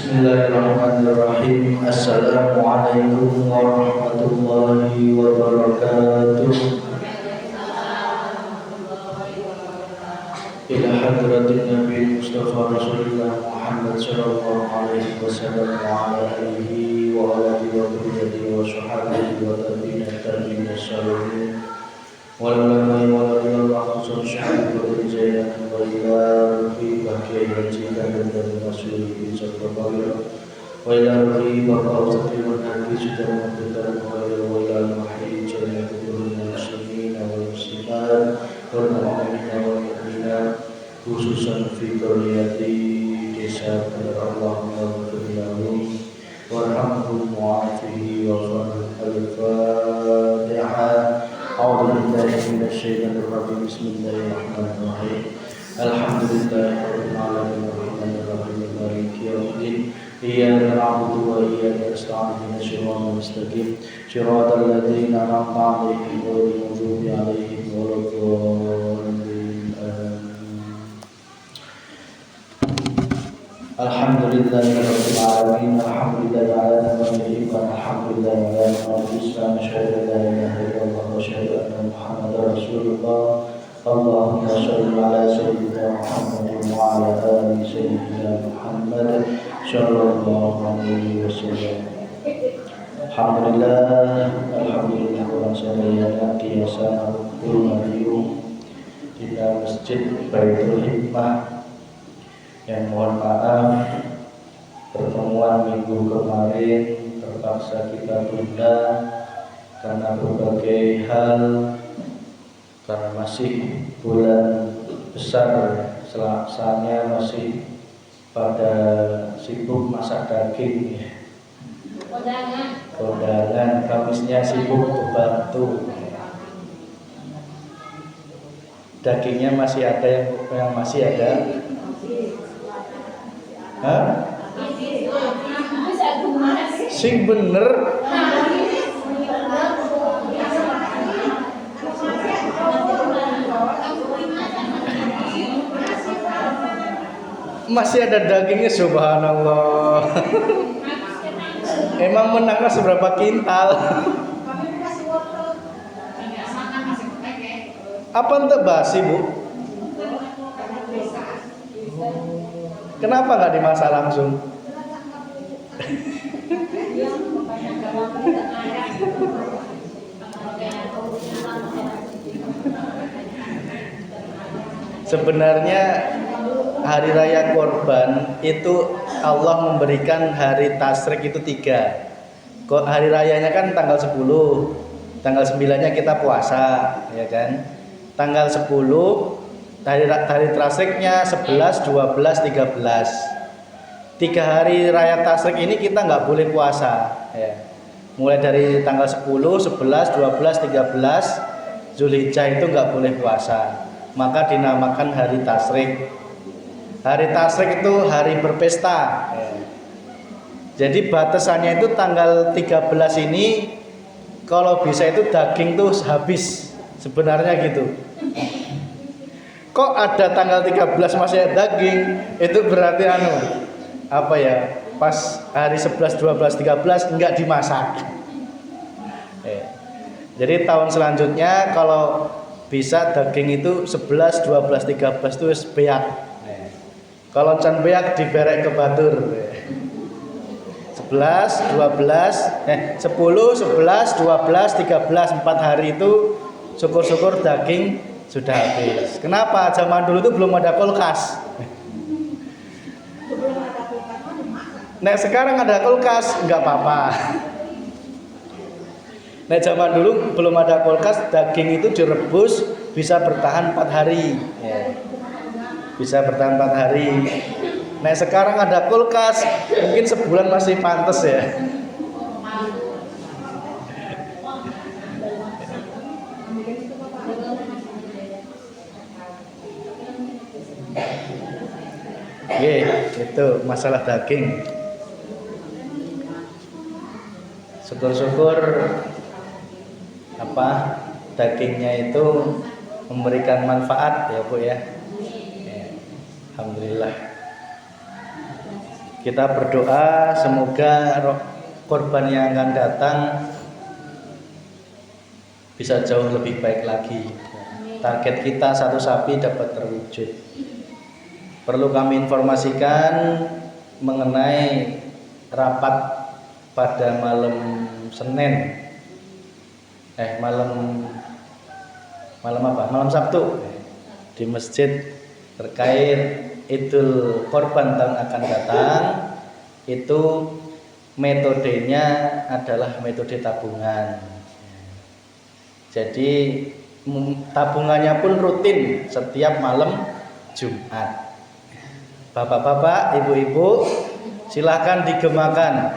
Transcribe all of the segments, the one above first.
Bismillahirrahmanirrahim. Assalamualaikum warahmatullahi wabarakatuh. Ila hadratin Nabi Mustafa Rasulullah Muhammad sallallahu alaihi wasallam wa ala alihi wa ala dhurriyyatihi wa sahbihi wa tabi'in as-salihin wal ulama wa radhiyallahu anhum syahid wa rijal wa ila fi baqiy dan rasulih sallallahu wa ila ruhi wa qawsati wa nabi sudah mengutar wa ila al-mahdi jami'ul muslimin wal muslimat wal mu'minin wal mu'minat khususan fi qaryati desa Allahumma ghfirlahu warhamhu wa'afihi wa al-Fatihah. A'udzu billahi minasy syaithanir rajim. Bismillahirrahmanirrahim. Alhamdulillahirabbil alamin arrahmanir rahim maliki yaumiddin. Iyyaka na'budu wa iyyaka nasta'in ihdinas siratal mustaqim siratal ladzina an'amta 'alaihim ghairil maghdubi 'alaihim waladdallin. Alhamdulillahirabbil alamin alhamdulillahi ala ni'matihi wa alhamdulillahi ala ni'matil islam asyhadu an la ilaha illallah wa asyhadu anna muhammadar rasulullah. Allahumma shalli ala sayyidina Muhammadin wa ala ali sayyidina Muhammad sallallahu alaihi wasallam. Alhamdulillah wa sallallahu qiyasana kullu di Masjid Baitul Hikmah. Yang mohon maaf pertemuan minggu kemarin terpaksa kita tunda karena berbagai hal, karena masih bulan besar, selaksanya masih pada sibuk masak daging, kondangan, Kamisnya sibuk membantu. Dagingnya masih ada yang masih ada. Hah? Sing bener. Masih ada dagingnya, subhanallah. Emang menangnya seberapa kintal? Apa ente basi, Bu? Kenapa nggak dimasak langsung? Sebenarnya hari raya Kurban itu Allah memberikan hari tasyrik itu 3. Kok hari rayanya kan tanggal 10, tanggal 9-nya kita puasa, ya kan? Tanggal 10 hari tasriknya 11, 12, 13. 3 hari raya tasrik ini kita nggak boleh puasa, ya. Mulai dari tanggal 10, 11, 12, 13 Zulhijjah itu nggak boleh puasa. Maka dinamakan hari tasrik. Hari tasrik itu hari berpesta, ya. Jadi batasannya itu tanggal 13 ini kalau bisa itu daging tuh habis, sebenarnya gitu. Kok ada tanggal 13 masih ada daging, itu berarti pas hari 11, 12, 13 enggak dimasak. Jadi tahun selanjutnya kalau bisa daging itu 11, 12, 13 itu beak. Kalau can beak diberek ke batur. 11, 12, 10, 11, 12, 13, 4 hari itu syukur-syukur daging sudah habis. Kenapa? Zaman dulu itu belum ada kulkas. Nah sekarang ada kulkas, nggak apa-apa. Nah zaman dulu belum ada kulkas, daging itu direbus bisa bertahan 4 hari, ya. Bisa bertahan 4 hari. Nah sekarang ada kulkas, mungkin sebulan masih pantas, ya. Itu masalah daging. Syukur-syukur dagingnya itu memberikan manfaat, ya Bu, ya. Alhamdulillah. Kita berdoa semoga korban yang akan datang bisa jauh lebih baik lagi. Target kita satu sapi dapat terwujud. Perlu kami informasikan mengenai rapat pada malam Senin. Malam Sabtu di masjid terkait Idul Korban tahun akan datang. Itu metodenya adalah metode tabungan. Jadi tabungannya pun rutin setiap malam Jumat. Bapak-bapak, ibu-ibu, silahkan digemakan,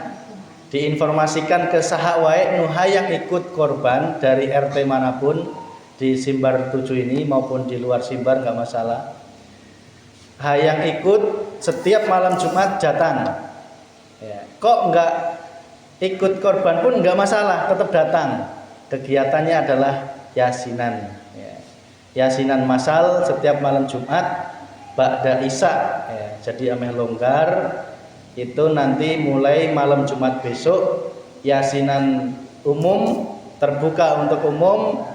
diinformasikan ke saha wae nu hayang ikut korban dari RT manapun di Simbar 7 ini maupun di luar Simbar nggak masalah. Hayang ikut setiap malam Jumat datang. Ya. Kok nggak ikut korban pun nggak masalah, tetap datang. Kegiatannya adalah yasinan. Ya. Yasinan masal setiap malam Jumat ba'da Isya. Ya. Jadi ameh longgar. Itu nanti mulai malam Jumat besok yasinan umum terbuka untuk umum,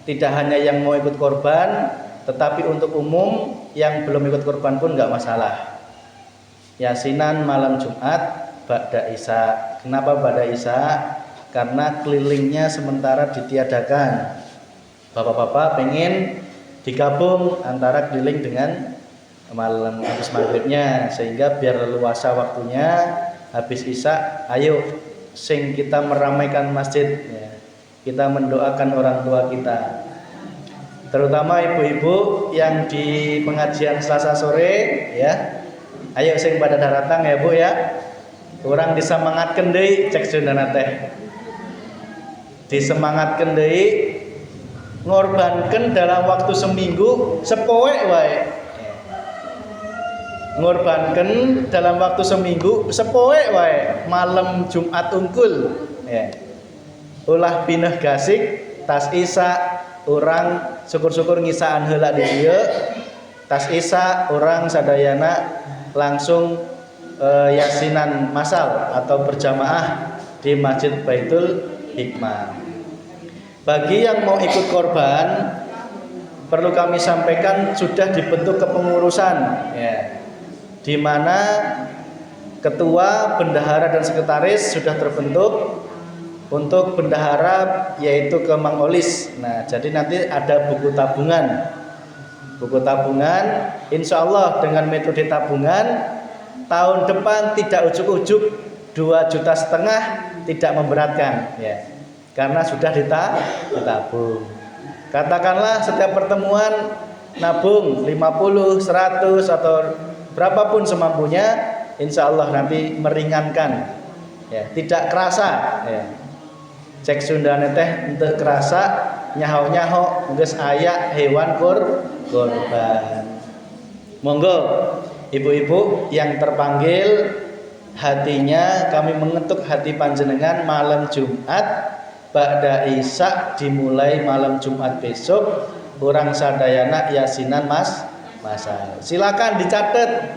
tidak hanya yang mau ikut korban, tetapi untuk umum yang belum ikut korban pun nggak masalah. Yasinan malam Jumat ba'da Isya. Kenapa ba'da Isya? Karena kelilingnya sementara ditiadakan. Bapak-bapak pengen digabung antara keliling dengan malam habis maghribnya, sehingga biar leluasa waktunya. Habis Isya ayo sing kita meramaikan masjid ya. Kita mendoakan orang tua kita, terutama ibu-ibu yang di pengajian Selasa sore ya. Ayo sing pada datang ya Bu ya. Orang disemangatkeun deui cek Sundana teh. Disemangatkeun deui ngorbankeun dalam waktu seminggu sepoe wae. Ngorbankan dalam waktu seminggu sepoe wae malam Jumat unggul ya. Ulah pineh gasik tas Isya orang syukur-syukur ngisaan heula di dieu. Tas Isya orang sadayana langsung yasinan masal atau berjamaah di Masjid Baitul Hikmah. Bagi yang mau ikut korban perlu kami sampaikan sudah dibentuk kepengurusan ya, di mana ketua, bendahara dan sekretaris sudah terbentuk. Untuk bendahara yaitu ke Mang Olis. Nah, jadi nanti ada buku tabungan. Buku tabungan, insya Allah dengan metode tabungan tahun depan tidak ujuk-ujuk 2,5 juta tidak memberatkan ya. Karena sudah ditabung. Katakanlah setiap pertemuan nabung 50, 100 atau berapapun semampunya, insya Allah nanti meringankan ya, tidak kerasa ya. Cek Sundane teh henteu kerasa nyaho-nyaho geus aya hewan korban. Monggo ibu-ibu yang terpanggil hatinya kami mengetuk hati panjenengan malam Jumat ba'da Isya dimulai malam Jumat besok urang sadayana yasinan masal. Silakan dicatat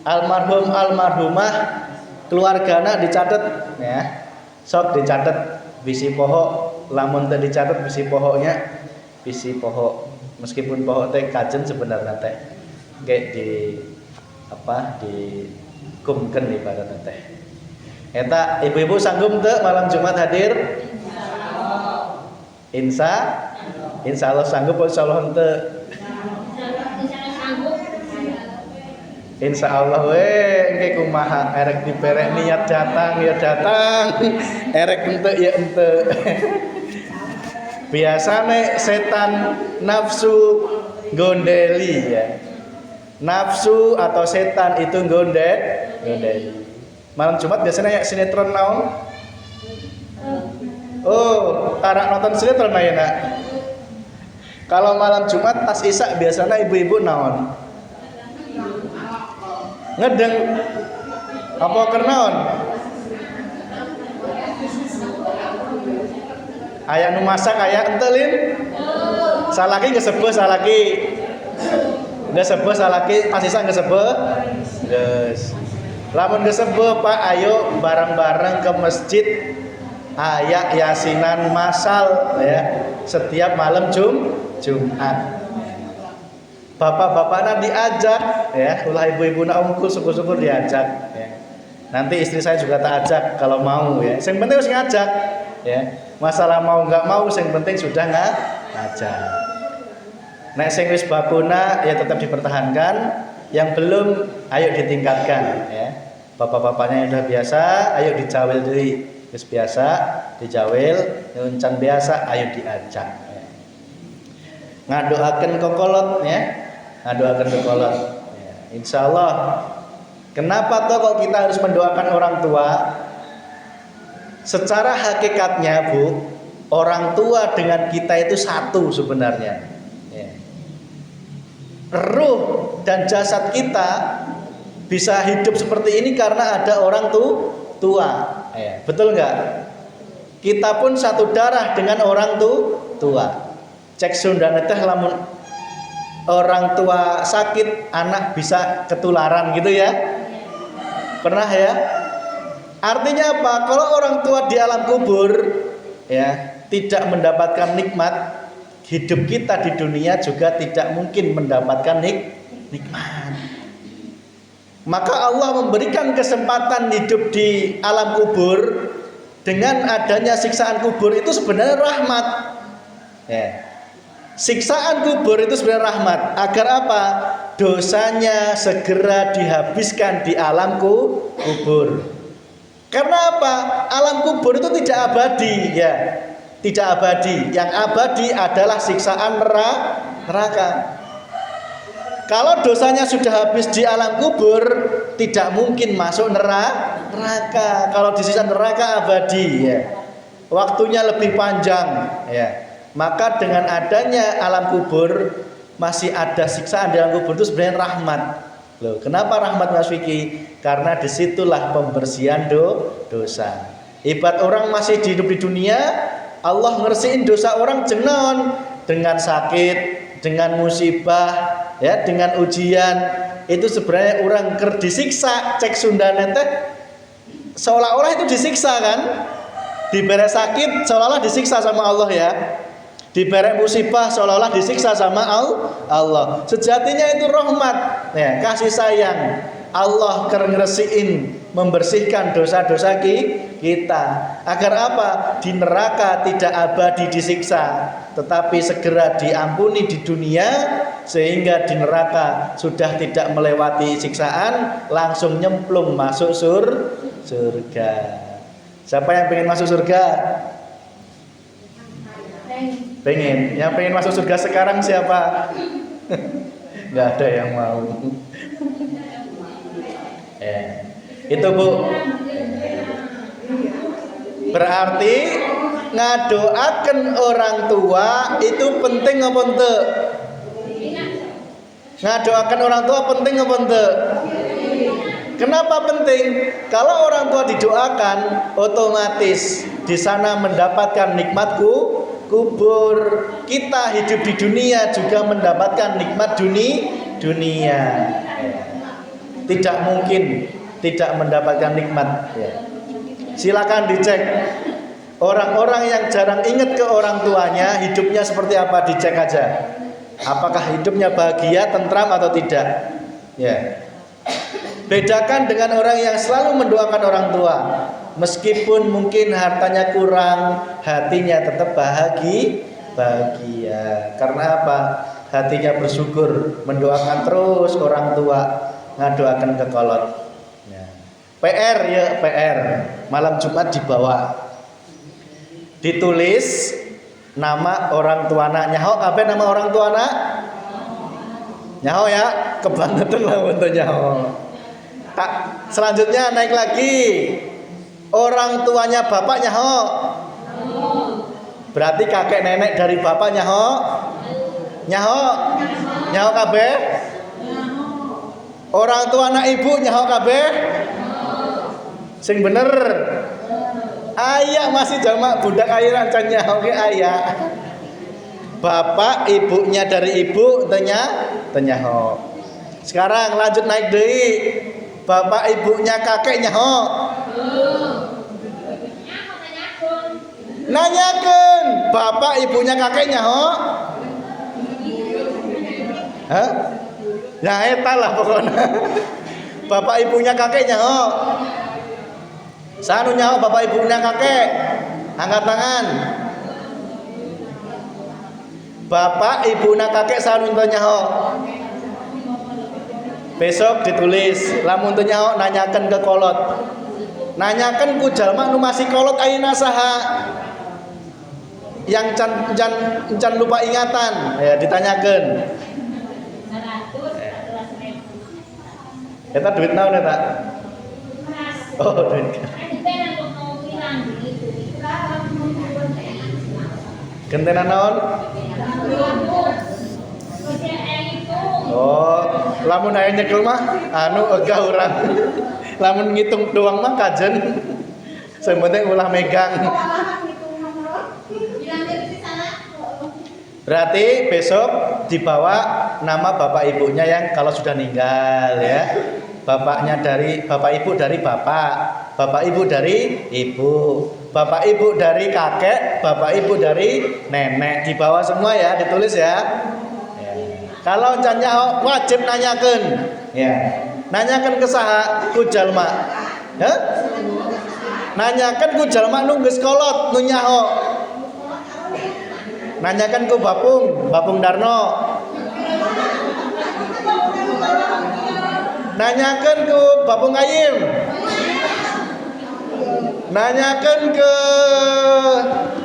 almarhum almarhumah keluargana dicatat ya. Sok dicatat bisi pohok, lamun teh dicatat bisi pohoknya bisi pohok, meskipun pohok teh kajen sebenarnya teh kayak di kumken ibarat teh. Eta ibu-ibu sanggup teu malam Jumat hadir? Insya Allah sanggup, insya Allah teu. Insya Allah engke kumaha erek diperek niat datang ya datang, erek ente ya ente. Biasane setan nafsu gondeli ya. Nafsu atau setan itu gondeli. Malam Jumat biasanya ya sinetron naon? Oh, tarak nonton sinetron ayeuna. Kalau malam Jumat pas Isya biasanya ibu-ibu naon? Ngedeng apa kernaon? Aya nu masak aya henteu lin? Salaki geus sepuh salaki. Geus sepuh salaki pas Isya geus sepuh. Geus. Lamun kesebo Pak, ayo bareng-bareng ke masjid ayak yasinan masal ya setiap malam Jumat. Bapak-bapaknya diajak ya, ulah ibu-ibu nak unggul syukur-syukur diajak ya. Nanti istri saya juga tak ajak kalau mau ya. Yang penting harus ngajak ya. Masalah mau nggak mau, yang penting sudah ngajak. Nek sing wis babona ya tetap dipertahankan, yang belum ayo ditingkatkan ya. Bapak-bapaknya yang udah biasa, ayo dijawil deui. Wis biasa dijawil, nguncan biasa ayo diajak ya. Ngadoaken kokolot ya. Ngadoaken kokolot ya. Insyaallah. Kenapa toh kok kita harus mendoakan orang tua? Secara hakikatnya Bu, orang tua dengan kita itu satu sebenarnya ya. Ruh dan jasad kita bisa hidup seperti ini karena ada orang tua ya. Betul nggak? Kita pun satu darah dengan orang tua. Cek Sundane teh lamun orang tua sakit anak bisa ketularan gitu ya. Pernah ya? Artinya apa? Kalau orang tua di alam kubur ya, tidak mendapatkan nikmat, hidup kita di dunia juga tidak mungkin mendapatkan nikmat. Maka Allah memberikan kesempatan hidup di alam kubur dengan adanya siksaan kubur itu sebenarnya rahmat. Ya. Siksaan kubur itu sebenarnya rahmat. Agar apa? Dosanya segera dihabiskan di alam kubur. Karena apa? Alam kubur itu tidak abadi ya. Tidak abadi. Yang abadi adalah siksaan neraka. Kalau dosanya sudah habis di alam kubur, tidak mungkin masuk neraka. Kalau disiksa neraka abadi ya. Waktunya lebih panjang ya. Maka dengan adanya alam kubur, masih ada siksaan di alam kubur itu sebenarnya rahmat. Loh, kenapa rahmat Mas Vicky? Karena disitulah pembersihan dosa. Ibarat orang masih hidup di dunia, Allah ngersiin dosa orang jenon dengan sakit, dengan musibah, ya, dengan ujian. Itu sebenarnya orang ker disiksa. Cek Sundane teh seolah-olah itu disiksa kan? Diberi sakit seolah-olah disiksa sama Allah ya. Diberi musibah seolah-olah disiksa sama Allah. Sejatinya itu rahmat ya, kasih sayang. Allah ngeresiin, membersihkan dosa-dosa kita. Agar apa? Di neraka tidak abadi disiksa, tetapi segera diampuni di dunia, sehingga di neraka sudah tidak melewati siksaan, langsung nyemplung masuk surga. Siapa yang pengen masuk surga? Pengen. Yang pengen masuk surga sekarang siapa? Nggak ada yang mau. Itu Bu. Berarti ngadoaken orang tua itu penting apa ente? Ngadoaken orang tua penting apa ente? Kenapa penting? Kalau orang tua didoakan, otomatis di sana mendapatkan nikmatku kubur. Kita hidup di dunia juga mendapatkan nikmat dunia. Tidak mungkin tidak mendapatkan nikmat ya. Silakan dicek. Orang-orang yang jarang ingat ke orang tuanya, hidupnya seperti apa, dicek aja. Apakah hidupnya bahagia, tentram atau tidak? Ya. Bedakan dengan orang yang selalu mendoakan orang tua. Meskipun mungkin hartanya kurang, hatinya tetap bahagia. Karena apa? Hatinya bersyukur, mendoakan terus orang tua, ngadoakan ke kolot. Ya. PR. Malam Jumat dibawa. Ditulis nama orang tua anak. Nyaho apa nama orang tua anak? Nyaho ya, kebangetan lah untuk nyaho. Selanjutnya naik lagi. Orang tuanya bapak nyaho. Berarti kakek nenek dari bapak nyaho. Nyaho kabeh. Orang tua anak ibu nyaho kabeh. Sing bener. Ayah masih jamak budak ayah rancang nyaho ke ayah. Bapak ibunya dari ibu tanya nyaho. Sekarang lanjut naik deui. Bapak ibunya kakeknya ho. Nanyakan bapak ibunya kakeknya ho. Hah? Ya eta lah pokoknya. Bapak ibunya kakeknya ho. Sanu nyaho bapak ibunya kakek. Angkat tangan. Bapak ibunya kakek sanu nyaho. Besok ditulis lamun teu nyaho nanyakan ke kolot. Nanyakan ku jalma nu masih kolot ayeuna saha. Yang can lupa ingatan ya ditanyakan. Eta duit naon eta? Oh, duit. Gentenan naon? Oh, lamun aya nyekel mah anu egah urang. Lamun ngitung doang mah kajen. Sing penting ulah megang. Berarti besok dibawa nama bapak ibunya yang kalau sudah meninggal ya. Bapak ibu dari bapak, bapak ibu dari ibu, bapak ibu dari kakek, bapak ibu dari nenek. Dibawa semua ya, ditulis ya. Kalau cannya wajib nanyakan ya. Nanyakan ke saha ku jalma. Ya? Nanyakan ku jalma nu geus kolot nu nyaho. Nanyakan ku Bapung Darno. Nanyakan ku Bapung Ayim. Nanyakan ke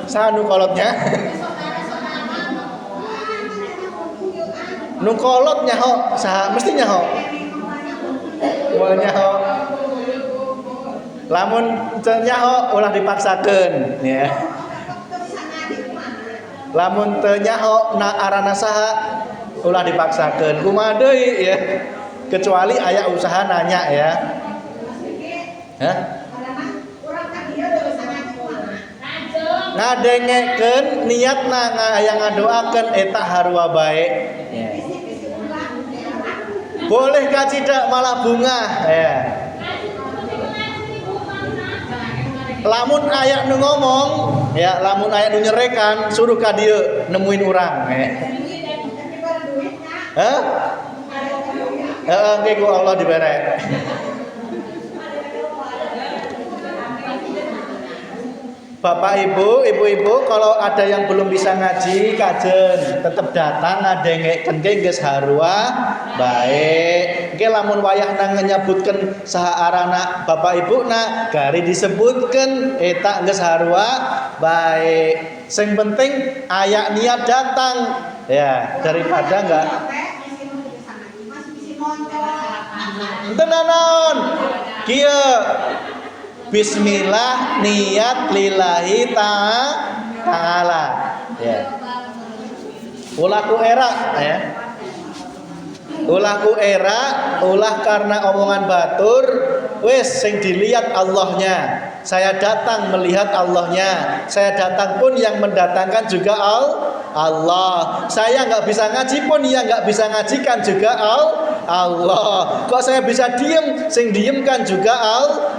sanu kolotnya. Nu kolot nyaho, saha mesti nyaho. Moal nyaho. Lamun teu nyaho ulah dipaksakeun ya. Lamun teu nyaho na arana saha ulah dipaksakeun. Kumaha deui ya. Kecuali aya usaha nanya ya. Hah? Ngadengekeun niatna aya ngadoakeun eta harua bae. Ya. Boleh kacidak malah bunga ya. Lamun aya nu ngomong ya, lamun aya nu nyerekan suruh ka dieu nemuin urang ya. Hah? Heeh, ku Allah dibere. Bapak ibu, ibu-ibu kalau ada yang belum bisa ngaji kajen tetap datang ngadengkeun ge geus harua bae. Engke lamun wayahna nyebutkeun saha arana bapak ibuna gari disebutkeun eta geus harua bae. Sing penting aya niat datang ya daripada enggak. Enten naon? Kieu Bismillah niat lillahi ta'ala ya. Ulah ku era ya. Ulah ku era, ulah karena omongan batur, wes sing dilihat Allahnya. Saya datang melihat Allahnya. Saya datang pun yang mendatangkan juga Allah. Saya nggak bisa ngaji pun yang nggak bisa ngajikan juga Allah. Kok saya bisa diem, sing diem kan juga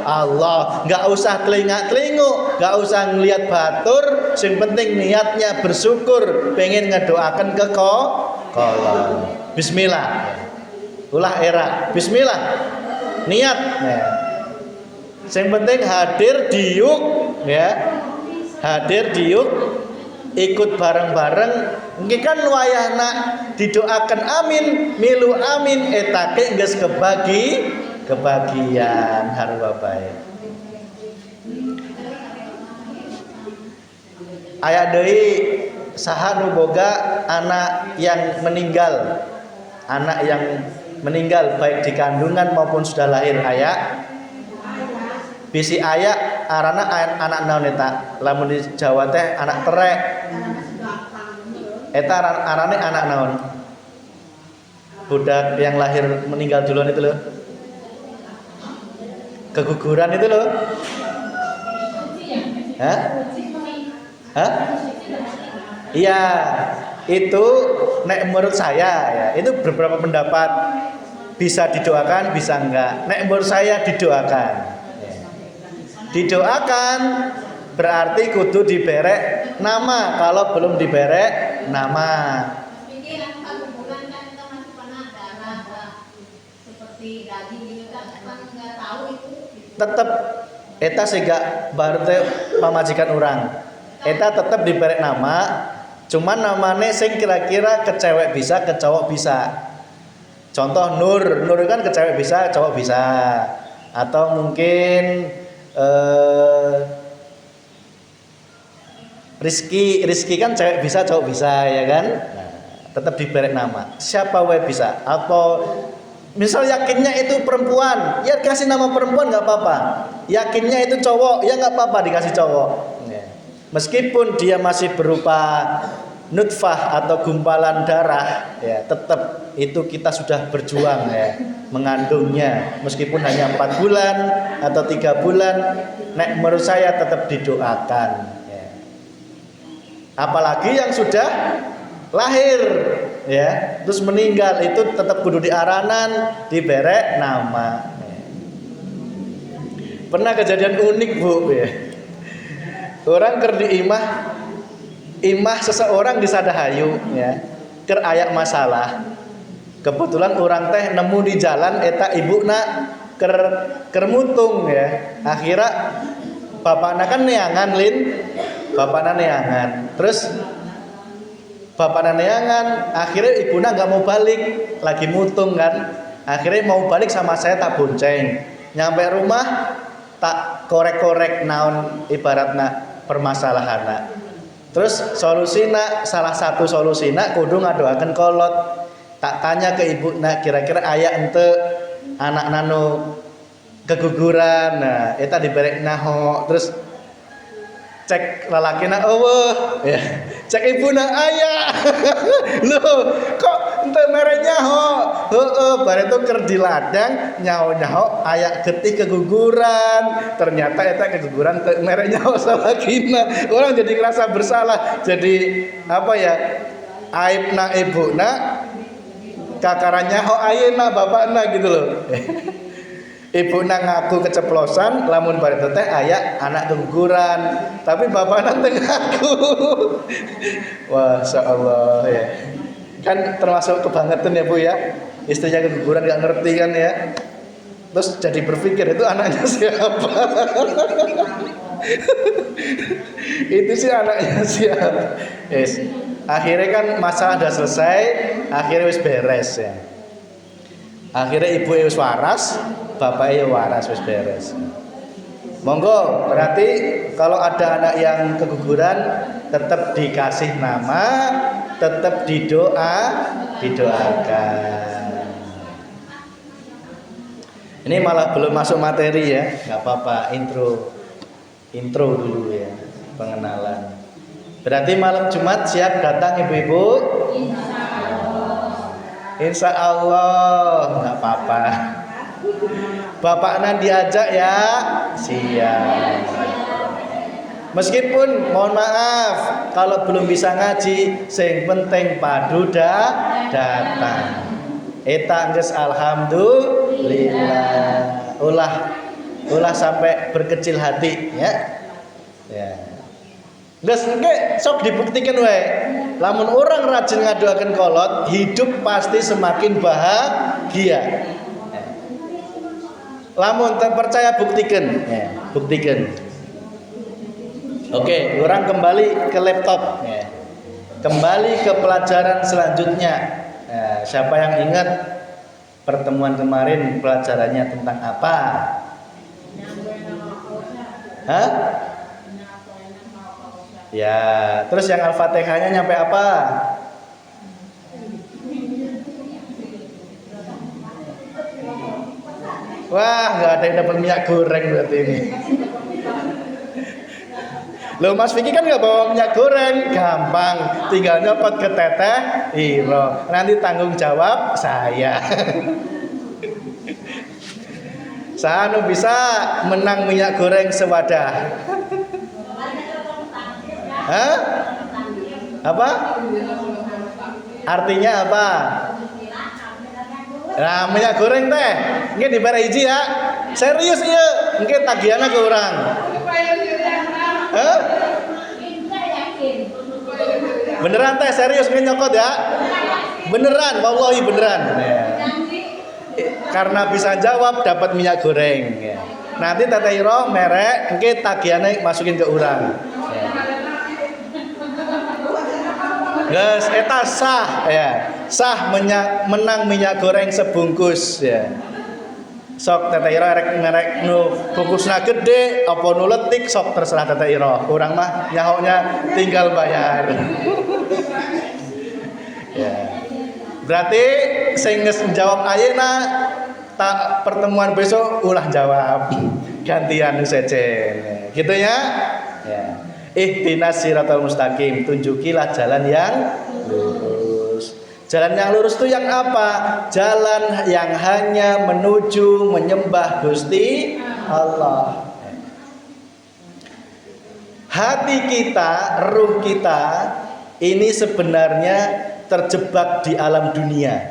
Allah. Nggak usah telingak-telinguk, nggak usah ngelihat batur. Sing penting niatnya bersyukur, pengen ngedoakan ke kolon. Bismillah. Ulah era. Bismillah. Niat. Ya. Sing penting hadir diuk ya. Hadir diuk ikut bareng-bareng. Engke kan wayahna didoakan amin, milu amin etake geus kebagian harua bae. Aya deui saha nu boga anak yang meninggal. Anak yang meninggal baik di kandungan maupun sudah lahir aya. Bisi aya arana anak naon eta? Lamun di Jawa teh anak terek. Eta arane anak naon? Budak yang lahir meninggal duluan itu loh. Keguguran itu loh. Hah? Hah? Iya, itu nek menurut saya ya, itu beberapa pendapat. bisa didoakan, bisa enggak. Nek menurut saya didoakan. Didoakan berarti kudu diberek nama. Kalau belum diberek nama, tetap eta sehingga baru pamajikan orang. Eta tetap diberek nama. Cuman namanya sing kira-kira ke cewek bisa, ke cowok bisa. Contoh Nur kan ke cewek bisa, cowok bisa. Atau mungkin Rizky kan cewek bisa, cowok bisa, ya kan? Nah, tetap diberek nama. Siapa wae bisa. Atau misal yakinnya itu perempuan, ya kasih nama perempuan nggak apa-apa. Yakinnya itu cowok, ya nggak apa-apa dikasih cowok. Meskipun dia masih berupa nutfah atau gumpalan darah, ya tetap itu kita sudah berjuang ya mengandungnya. Meskipun hanya 4 bulan atau 3 bulan, nek menurut saya tetap didoakan. Ya. Apalagi yang sudah lahir, ya terus meninggal itu tetap kudu diaranan, diberek nama. Ya. Pernah kejadian unik bu, ya. Orang ker di imah seseorang di Sadahayu ya, ker ayak masalah. Kebetulan orang teh nemu di jalan eta ibuna ker mutung ya. Akhirnya bapakna kan neangan lin, bapakna neangan. Terus bapakna neangan, akhirnya ibuna nggak mau balik, lagi mutung kan. Akhirnya mau balik sama saya tak bonceng. Nyampe rumah tak korek-korek naon ibaratna permasalahan. Terus solusina, salah satu solusina kudu ngadoaken kolot. Tak tanya ke ibu, nah kira-kira ayah ente anak nano keguguran, nah eta diberek naho. Terus cek lalakina eueuh ya. Cek ibuna ayah. Loh, kok ente mere nyaho? Heeh, bare itu keur di ladang nyaho-nyaho aya getih keguguran. Ternyata eta keguguran teu mere nyaho salakina. Orang jadi ngerasa bersalah. Jadi apa ya? Aibna ibuna kakarannya ho ayeuna bapakna gitu loh. Ibuna ngaku keceplosan lamun bari teh aya anak keguguran, tapi bapakna teu ngaku. Wah, insyaallah ya. Kan termasuk kebangetan ya Bu ya. Istrinya keguguran enggak ngerti kan ya. Terus jadi berpikir itu anaknya siapa? Itu sih anaknya siapa? Yes. Akhirnya kan masalah udah selesai, akhirnya wis beres ya. Akhirnya ibu wis waras, bapaknya waras, wis beres. Monggo, berarti kalau ada anak yang keguguran tetap dikasih nama, tetap didoakan. Ini malah belum masuk materi ya, nggak apa-apa, intro dulu ya, pengenalan. Berarti malam Jumat siap datang ibu-ibu? Insya Allah, nggak apa-apa. Bapaknya diajak ya, siap. Meskipun mohon maaf kalau belum bisa ngaji, sing penting padu datang. Eta geus alhamdulillah. Ulah sampai berkecil hati ya. Ya. Geus engke sok dibuktikan wae. Lamun orang rajin ngadoakeun kolot, hidup pasti semakin bahagia. Lamun terpercaya buktikan, ya, buktikan. Oke, orang kembali ke laptop, ya. Kembali ke pelajaran selanjutnya. Ya, siapa yang ingat pertemuan kemarin pelajarannya tentang apa? Hah? Ya, terus yang Al-Fatihahnya nyampe apa? Wah, nggak ada yang dapat minyak goreng berarti ini. Loh, Mas Vicky kan nggak bawa minyak goreng, gampang, tinggal nyopot ke teteh Iro. Nanti tanggung jawab saya. Saya bisa menang minyak goreng sewadah. Hah? Apa? Artinya apa? Nah, minyak goreng teh, nggih dibare hiji ya. Serius ieu, nggih tagihanna ke urang. Heh? Beneran teh, serius nggih nyokot ya? Beneran, wallahi beneran. Ya. Karena bisa jawab dapat minyak goreng ya. Nanti Teteh Iro merek nggih tagihannya masukin ke urang. Ya. Guys, eta sah ya. Sah menang minyak goreng sebungkus ya. Sok Teteh Iro merek nu bungkusna gede apa nu letik sok terserah Teteh Iro. Urang mah nyahoknya tinggal bayar. Ya. Berarti sing geus jawab ayeuna tak pertemuan besok ulah jawab gantian secen gitu ya. Ya. Ihdinas siratal mustaqim, tunjukilah jalan yang lurus. Jalan yang lurus itu yang apa? Jalan yang hanya menuju menyembah Gusti Allah. Hati kita, ruh kita ini sebenarnya terjebak di alam dunia.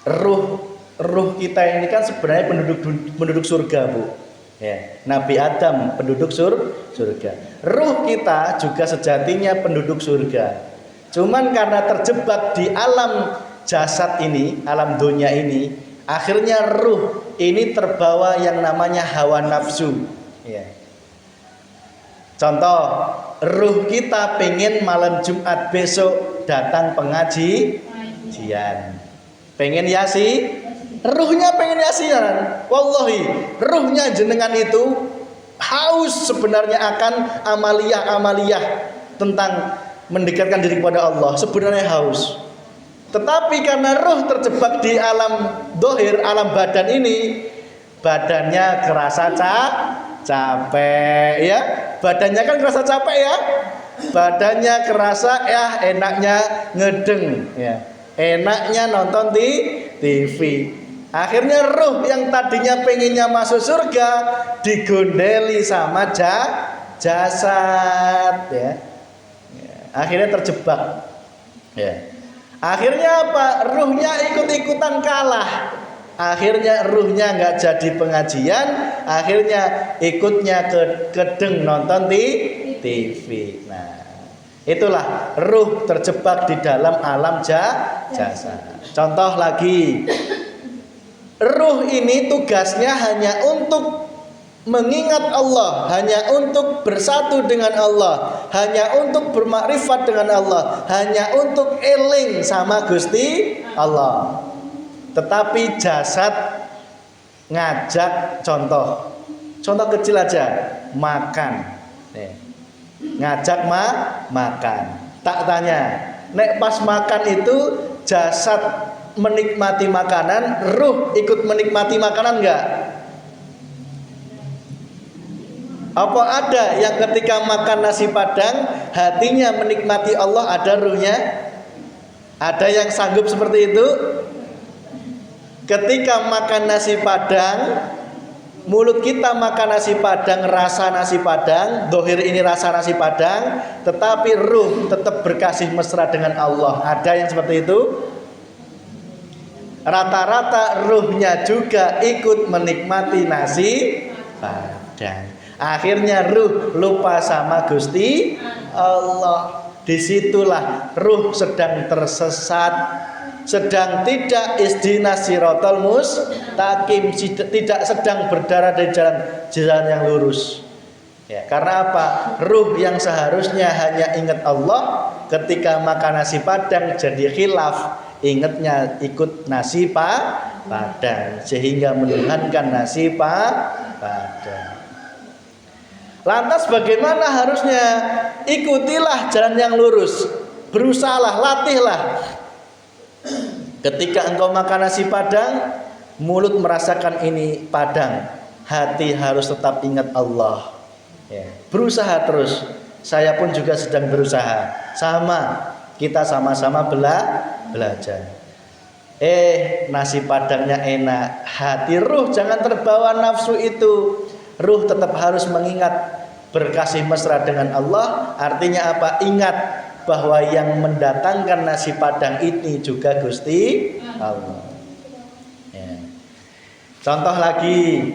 Ruh kita ini kan sebenarnya penduduk surga, Bu. Ya, Nabi Adam penduduk surga. Ruh kita juga sejatinya penduduk surga. Cuman karena terjebak di alam jasad ini, alam dunia ini, akhirnya ruh ini terbawa yang namanya hawa nafsu. Ya. Contoh, ruh kita pengen malam Jumat besok datang pengajian. Pengen ya sih? Ruhnya pengen yasinan. Wallahi, ruhnya jenengan itu haus sebenarnya akan amaliyah tentang mendekatkan diri kepada Allah. Sebenarnya haus. Tetapi karena ruh terjebak di alam dohir, alam badan ini, badannya kerasa capek ya. Badannya kan kerasa capek ya. Badannya kerasa ya enaknya ngedeng ya. Enaknya nonton di TV. Akhirnya ruh yang tadinya pengennya masuk surga digondeli sama jasad ya. Akhirnya terjebak ya. Akhirnya apa? Ruhnya ikut-ikutan kalah. Akhirnya ruhnya nggak jadi pengajian. Akhirnya ikutnya kedeng nonton di TV. Nah, itulah ruh terjebak di dalam alam jasad. Contoh lagi, ruh ini tugasnya hanya untuk mengingat Allah, hanya untuk bersatu dengan Allah, hanya untuk bermakrifat dengan Allah, hanya untuk eling sama Gusti Allah. Tetapi jasad ngajak contoh kecil aja, makan. Ngajak makan. Tak tanya, nek pas makan itu jasad menikmati makanan, ruh ikut menikmati makanan enggak? Apa ada yang ketika makan nasi padang hatinya menikmati Allah, ada ruhnya? Ada yang sanggup seperti itu? Ketika makan nasi padang, mulut kita makan nasi padang, rasa nasi padang, dohir ini rasa nasi padang, tetapi ruh tetap berkasih mesra dengan Allah. Ada yang seperti itu? Rata-rata ruhnya juga ikut menikmati nasi padang. Akhirnya ruh lupa sama Gusti Allah. Disitulah ruh sedang tersesat, sedang tidak ihdinas siratal mustaqim, tidak sedang berdarah dari jalan yang lurus. Ya, karena apa? Ruh yang seharusnya hanya ingat Allah, ketika makan nasi padang jadi khilaf, ingatnya ikut nasi padang, sehingga menuhankan nasi padang. Lantas bagaimana harusnya? Ikutilah jalan yang lurus, berusahalah, latihlah. Ketika engkau makan nasi padang, mulut merasakan ini padang, hati harus tetap ingat Allah. Ya, berusaha terus. Saya pun juga sedang berusaha. Sama, kita sama-sama belajar. Nasi padangnya enak, hati ruh jangan terbawa nafsu itu. Ruh tetap harus mengingat, berkasih mesra dengan Allah. Artinya apa? Ingat bahwa yang mendatangkan nasi padang ini juga Gusti Allah. Ya. Contoh lagi,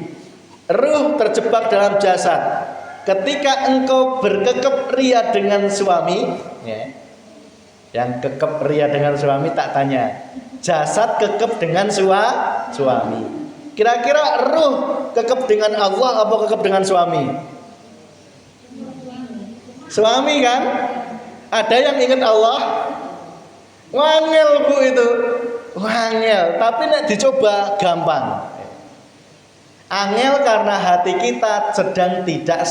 ruh terjebak dalam jasad. Ketika engkau berkekep ria dengan suami, ya, yang kekep ria dengan suami tak tanya, jasad kekep dengan suami. Kira-kira ruh kekep dengan Allah apa kekep dengan suami? Suami kan? Ada yang ingat Allah? Wangel bu itu, wangel. Tapi nek dicoba gampang. Angel karena hati kita sedang tidak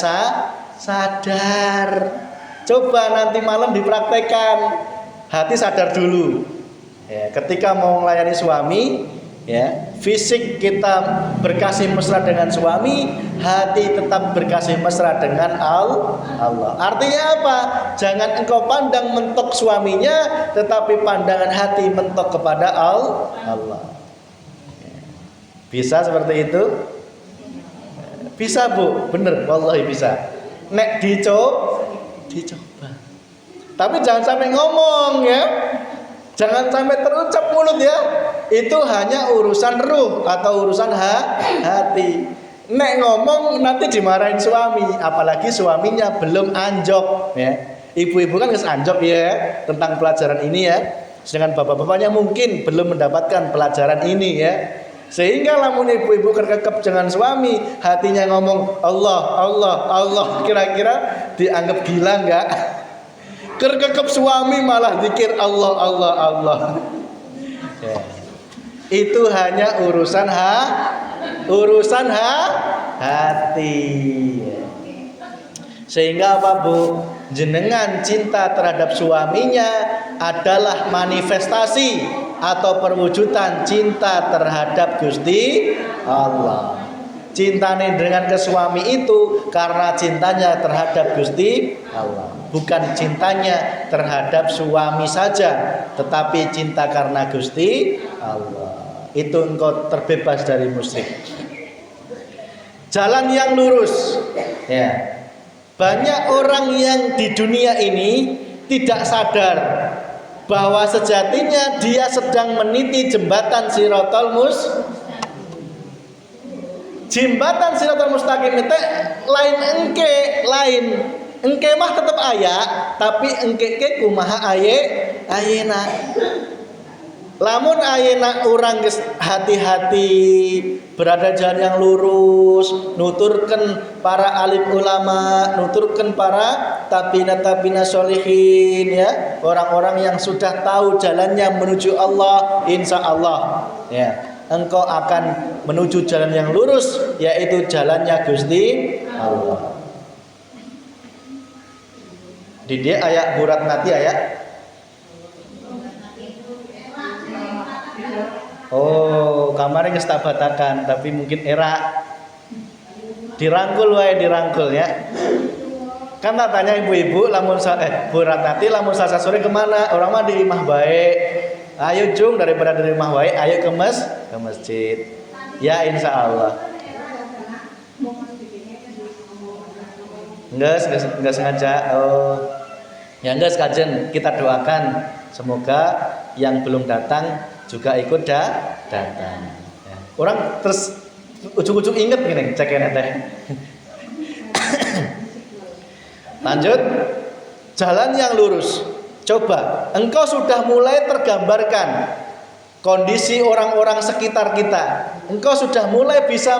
sadar. Coba nanti malam dipraktekkan. Hati sadar dulu. Ya, ketika mau melayani suami, ya, fisik kita berkasih mesra dengan suami, hati tetap berkasih mesra dengan Allah. Artinya apa? Jangan engkau pandang mentok suaminya, tetapi pandangan hati mentok kepada Allah. Bisa seperti itu? Bisa bu, bener, wallahi bisa. Nek dicoba. Tapi jangan sampai ngomong ya. Jangan sampai terucap mulut ya. Itu hanya urusan ruh atau urusan hati. Nek ngomong nanti dimarahin suami, apalagi suaminya belum anjok ya. Ibu-ibu kan harus anjok ya tentang pelajaran ini ya. Sedangkan bapak-bapaknya mungkin belum mendapatkan pelajaran ini ya. Sehingga lamun ibu-ibu kekep dengan suami, hatinya ngomong Allah, kira-kira dianggap gila enggak? Kekep suami malah zikir Allah. Ya. Itu hanya urusan hati. Sehingga apa bu? Jenengan cinta terhadap suaminya adalah manifestasi atau perwujudan cinta terhadap Gusti Allah. Cintanya dengan ke suami itu karena cintanya terhadap Gusti Allah, bukan cintanya terhadap suami saja, tetapi cinta karena Gusti Allah. Itu engkau terbebas dari musyrik. Jalan yang lurus. Ya. Banyak orang yang di dunia ini tidak sadar bahwa sejatinya dia sedang meniti jembatan Shiratal Mustaqim itu lain engke mah tetap aya, tapi engke ke kumaha ayena. Lamun ayena orang hati-hati berada jalan yang lurus, nuturkan para alim ulama, nuturkan para tabina sholihin ya, orang-orang yang sudah tahu jalannya menuju Allah, insya Allah ya, engkau akan menuju jalan yang lurus, yaitu jalannya Gusti Allah. Di dia ayat burat nanti ayat. Oh, kamarnya geus tak batakan, tapi mungkin era dirangkul ya. Kan tak tanya ibu-ibu lamun Bu Ratnati lamun Selasa sore kemana? Orang mah di imah baik. Ayo jung daripada di rumah baik, ayo ke masjid. Ya insya Allah. Enggak sengaja. Oh. Ya enggak kajen, kita doakan semoga yang belum datang juga ikut datang. Ya. Orang terus ujung-ujung inget gini cekennya teh. Lanjut, jalan yang lurus. Coba, engkau sudah mulai tergambarkan kondisi orang-orang sekitar kita. Engkau sudah mulai bisa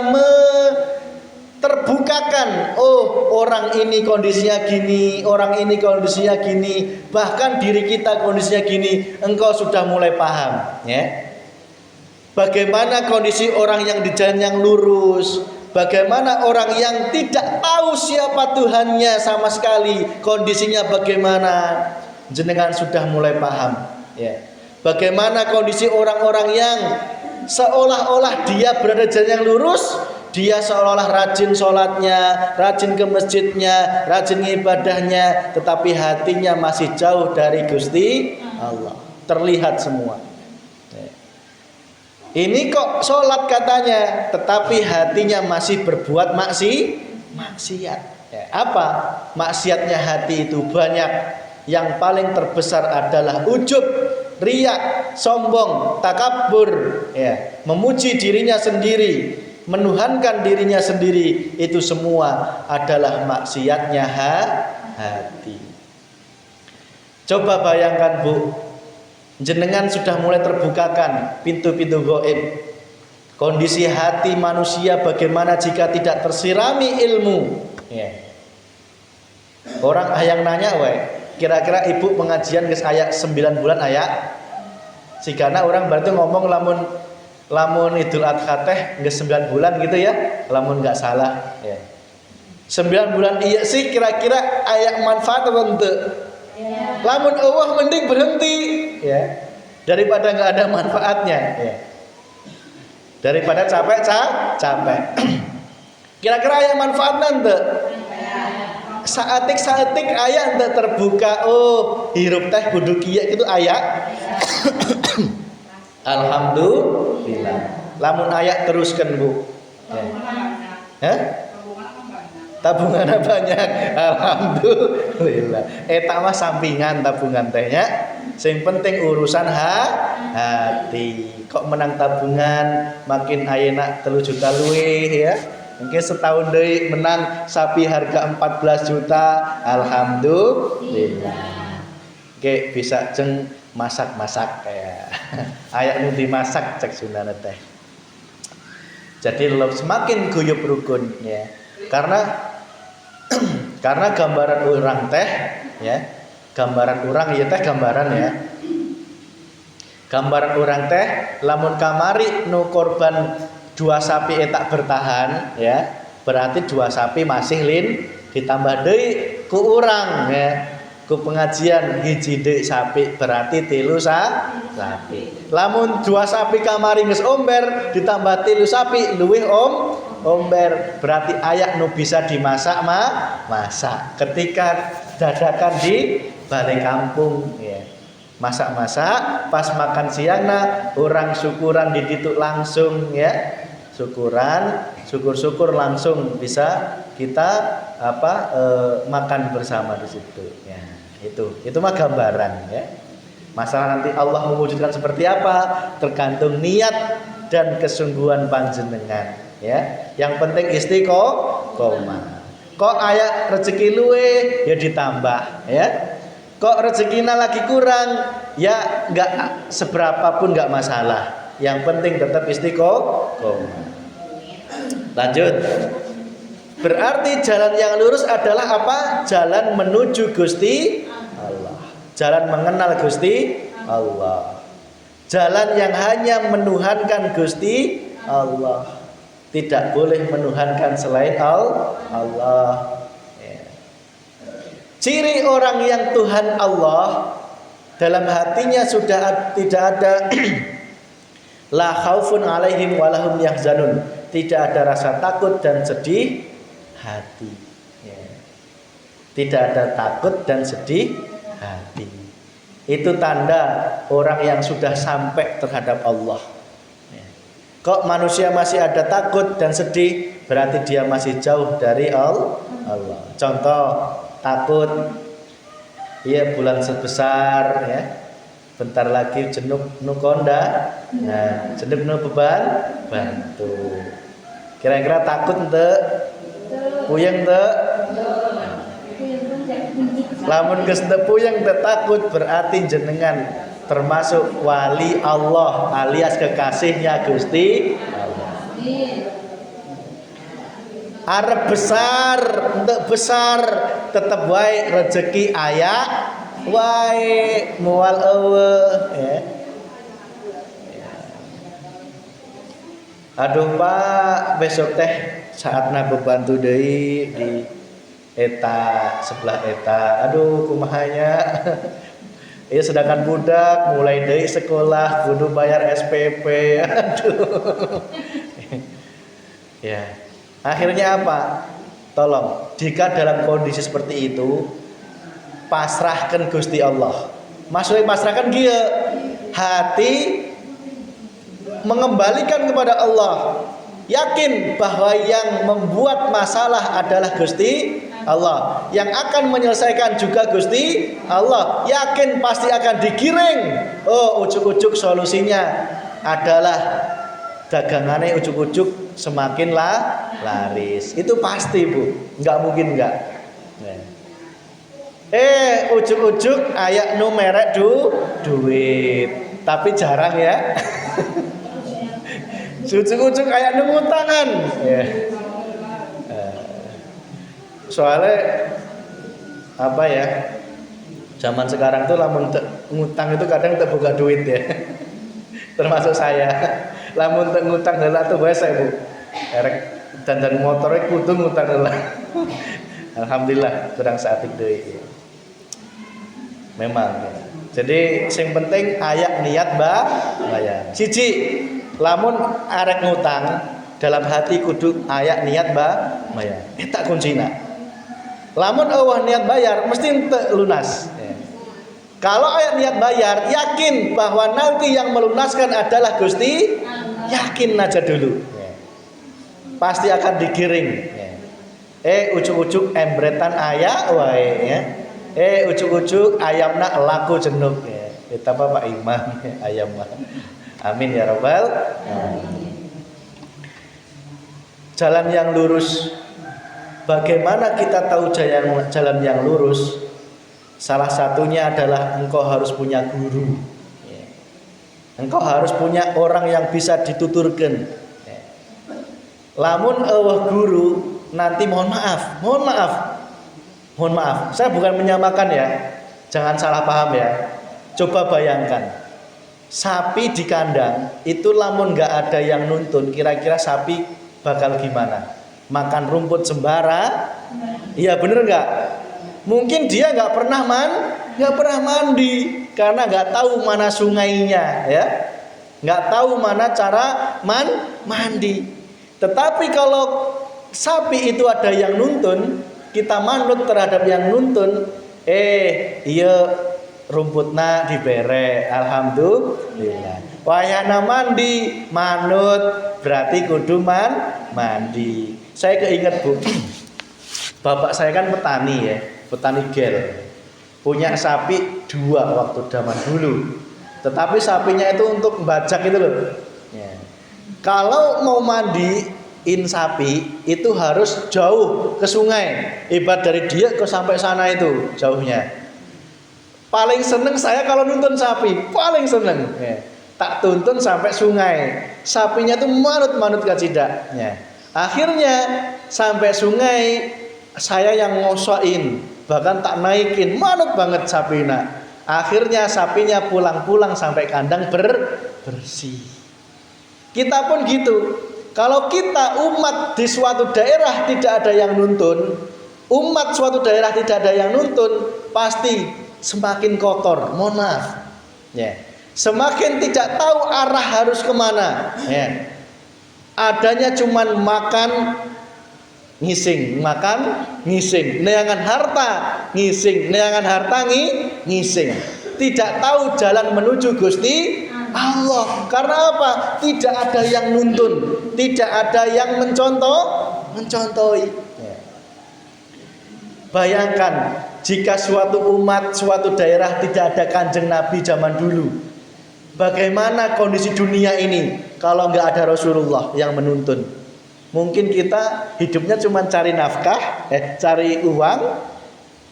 terbukakan, oh orang ini kondisinya gini, orang ini kondisinya gini, bahkan diri kita kondisinya gini, engkau sudah mulai paham ya. Bagaimana kondisi orang yang di jalan yang lurus, bagaimana orang yang tidak tahu siapa Tuhannya sama sekali, kondisinya bagaimana, jenengan sudah mulai paham ya. Bagaimana kondisi orang-orang yang seolah-olah dia berada di jalan yang lurus, dia seolah-olah rajin sholatnya, rajin ke masjidnya, rajin ibadahnya, tetapi hatinya masih jauh dari Gusti Allah. Terlihat semua. Ini kok sholat katanya, tetapi hatinya masih berbuat maksiat. Ya, apa? Maksiatnya hati itu banyak. Yang paling terbesar adalah ujub, riya, sombong, takabur, ya, memuji dirinya sendiri, menuhankan dirinya sendiri, itu semua adalah maksiatnya hati. Coba bayangkan Bu, jenengan sudah mulai terbukakan pintu-pintu gaib. Kondisi hati manusia bagaimana jika tidak tersirami ilmu, ya. Orang hayang nanya, kira-kira ibu pengajian geus aya 9 bulan aya? Sikana orang berarti ngomong lamun Idul Adha teh geus 9 bulan gitu ya, lamun nggak salah ya. 9 bulan iya sih kira-kira aya manfaat apa henteu? Lamun Allah mending berhenti ya, daripada nggak ada manfaatnya ya. Daripada capek. Kira-kira aya manfaatna henteu? Saetik aya henteu terbuka, oh hirup teh kudu kieu kitu aya. Alhamdulillah. Lamun aya teruskan Bu. Ya. Tabungannya banyak. Alhamdulillah. Eta mah sampingan tabungan tehnya. Sing penting urusan hati. Kok menang tabungan makin ayeuna 3 juta luwih ya. Mungkin setahun deui menang sapi harga 14 juta. Alhamdulillah. Oke, bisa jeng masak-masak kayak ayak nu dimasak cek Sundana teh. Jadi semakin guyub rukun ya. Karena gambaran orang teh ya. Gambaran orang ieu teh gambaran ya. Gambaran orang teh lamun kamari nu korban 2 sapi tak bertahan ya. Berarti 2 sapi masih lin ditambah deui ku urang ya. Ku pengajian hiji deuk sapi berarti 3 sapi. Lamun 2 sapi kamari geus omber ditambah 3 sapi luwih omber berarti ayak nu bisa dimasak masak. Ketika dadakan di balai kampung ya. Masak-masak pas makan siangna orang syukuran di ditu langsung ya. Syukur langsung bisa kita makan bersama di situ ya. Itu mah gambaran ya. Masalah nanti Allah mewujudkan seperti apa tergantung niat dan kesungguhan panjenengan ya. Yang penting istiqomah. Kok aya rezeki luwe ya ditambah ya. Kok rezekina lagi kurang ya enggak seberapa pun enggak masalah. Yang penting tetap istiqomah. Lanjut. Berarti jalan yang lurus adalah apa? Jalan menuju Gusti Allah. Jalan mengenal Gusti Allah. Jalan yang hanya menuhankan Gusti Allah. Tidak boleh menuhankan selain Allah. Ya. Ciri orang yang Tuhan Allah dalam hatinya sudah tidak ada la khaufun alaihim walahum yahzanun. Tidak ada rasa takut dan sedih hati ya. Tidak ada takut dan sedih hati. Itu tanda orang yang sudah sampai terhadap Allah ya. Kok manusia masih ada takut dan sedih, berarti dia masih jauh dari Allah. Contoh takut ya bulan sebesar ya. Bentar lagi jenuk nukonda. Nah, jenuk nu beban bantu. Kira-kira takut henteu? Puyeng henteu? Lamun geus teu puyeng teu takut berarti jenengan termasuk wali Allah alias kekasihnya Gusti Allah. Arep besar, henteu besar tetep wae rezeki aya wae moal eueuh ya. Aduh Pak, besok teh saatna bebantu deui di eta sebelah eta. Aduh kumahanya. Ya sedangkan budak mulai deui sekolah kudu bayar SPP. Aduh. Ya. Akhirnya apa? Tolong, jika dalam kondisi seperti itu pasrahkan Gusti Allah. Maksudnya pasrahkan dia hati mengembalikan kepada Allah. Yakin bahwa yang membuat masalah adalah Gusti Allah. Yang akan menyelesaikan juga Gusti Allah. Yakin pasti akan digiring. Oh, ujuk-ujuk solusinya adalah dagangannya ujuk-ujuk semakin laris. Itu pasti, Bu. Nggak mungkin nggak. Ujuk-ujuk ayak nu merek duit. Tapi jarang ya. Ujuk-ujuk ayak nu ngutangan. Ya. Soalnya apa ya? Zaman sekarang tuh lamun ngutang itu kadang terbuka duit ya. Termasuk saya. Lamun ngutang heula tuh bae saya, Bu. Erek dandan motore kudu ngutang heula. Alhamdulillah kurang saatик deui. Memang. Ya. Jadi sing penting ayak niat bayar. Siji, lamun arek ngutang dalam hati kudu ayak niat bayar. Eta kuncina. Lamun eueuh niat bayar mesti ente lunas. Ya. Kalau ayak niat bayar, yakin bahwa nanti yang melunaskan adalah Gusti, yakin aja dulu. Ya. Pasti akan digiring. Ya. Ujuk-ujuk embretan ayak wae ya. Ujuk-ujuk ayamna laku jenuk ya. Kita Pak Imam ayam mah. Amin ya rabbal alamin. Jalan yang lurus. Bagaimana kita tahu jalan yang lurus? Salah satunya adalah engkau harus punya guru. Engkau harus punya orang yang bisa dituturkan. Lamun eueuh guru nanti mohon maaf. Saya bukan menyamakan ya. Jangan salah paham ya. Coba bayangkan. Sapi di kandang itu lamun nggak ada yang nuntun, kira-kira sapi bakal gimana? Makan rumput sembara? Iya bener nggak? Mungkin dia nggak pernah mandi karena nggak tahu mana sungainya, ya, nggak tahu mana cara mandi. Tetapi kalau sapi itu ada yang nuntun, kita manut terhadap yang nuntun, iya rumputna dibere, alhamdulillah. Wayana mandi, manut berarti kudu mandi. Saya keinget, Bu, bapak saya kan petani ya, petani gel, punya sapi 2 waktu zaman dulu. Tetapi sapinya itu untuk bajak itu loh. Ya. Kalau mau mandiin sapi itu harus jauh ke sungai. Ibarat dari dia ke sampai sana itu jauhnya. Paling seneng saya kalau nuntun sapi, paling seneng. Ya. Tak tuntun sampai sungai. Sapinya tuh manut kacidak. Ya. Akhirnya sampai sungai saya yang ngosoin, bahkan tak naikin, manut banget sapina. Akhirnya sapinya pulang sampai kandang bersih. Kita pun gitu. Kalau kita umat di suatu daerah tidak ada yang nuntun, umat suatu daerah tidak ada yang nuntun, pasti semakin kotor. Mohon maaf. Ya. Semakin tidak tahu arah harus kemana. Ya. Adanya cuman makan ngising, neangan harta ngising, ngising. Tidak tahu jalan menuju Gusti Allah. Karena apa? Tidak ada yang nuntun, tidak ada yang mencontohi. Bayangkan jika suatu umat, suatu daerah tidak ada kanjeng Nabi zaman dulu. Bagaimana kondisi dunia ini kalau nggak ada Rasulullah yang menuntun? Mungkin kita hidupnya cuma cari nafkah, cari uang,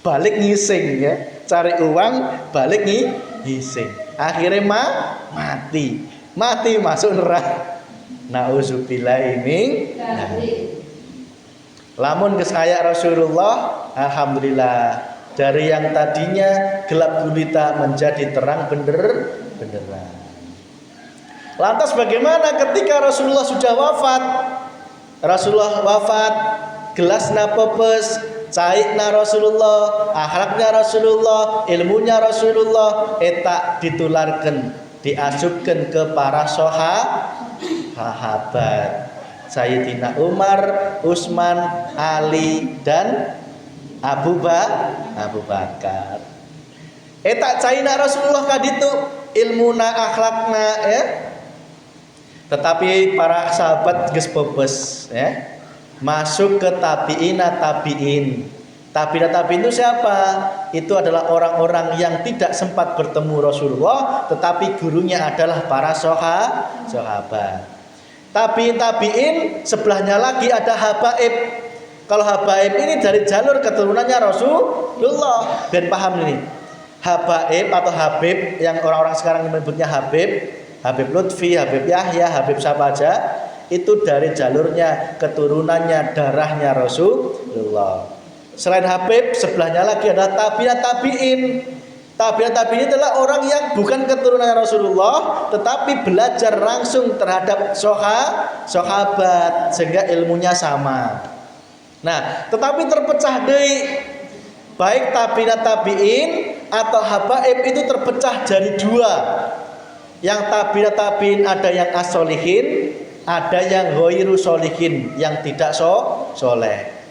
balik ngising ya. Cari uang, balik ngising. Akhirnya mati masuk neraka. Nauzubillah ini. Lamun geus aya Rasulullah, alhamdulillah. Dari yang tadinya gelap gulita menjadi terang benderang. Lantas bagaimana ketika Rasulullah sudah wafat? Rasulullah wafat, gelasna pepes, cairna Rasulullah, akhlaknya Rasulullah, ilmunya Rasulullah, eta ditularkan, diasupkan ke para sahabat. Sayyidina Umar, Utsman, Ali dan Abu Bakar. Eta cairna Rasulullah kaditu ilmuna akhlakna ya. Tetapi para sahabat geus pepes ya. Masuk ke tabiin. Tabiin itu siapa? Itu adalah orang-orang yang tidak sempat bertemu Rasulullah, tetapi gurunya adalah para sahabat. Tabiin sebelahnya lagi ada habaib. Kalau habaib ini dari jalur keturunannya Rasulullah. Ben paham ini. Habaib atau Habib yang orang-orang sekarang menyebutnya Habib Lutfi, Habib Yahya, Habib siapa aja, itu dari jalurnya, keturunannya, darahnya Rasulullah. Selain Habib, sebelahnya lagi ada tabiin. Tabiin adalah orang yang bukan keturunan Rasulullah, tetapi belajar langsung terhadap sahabat sehingga ilmunya sama. Nah, tetapi terpecah deh, baik tabiin atau habaib itu terpecah jadi dua. Yang tabiin ada yang as-solihin, ada yang ghairu solihin, yang tidak soleh.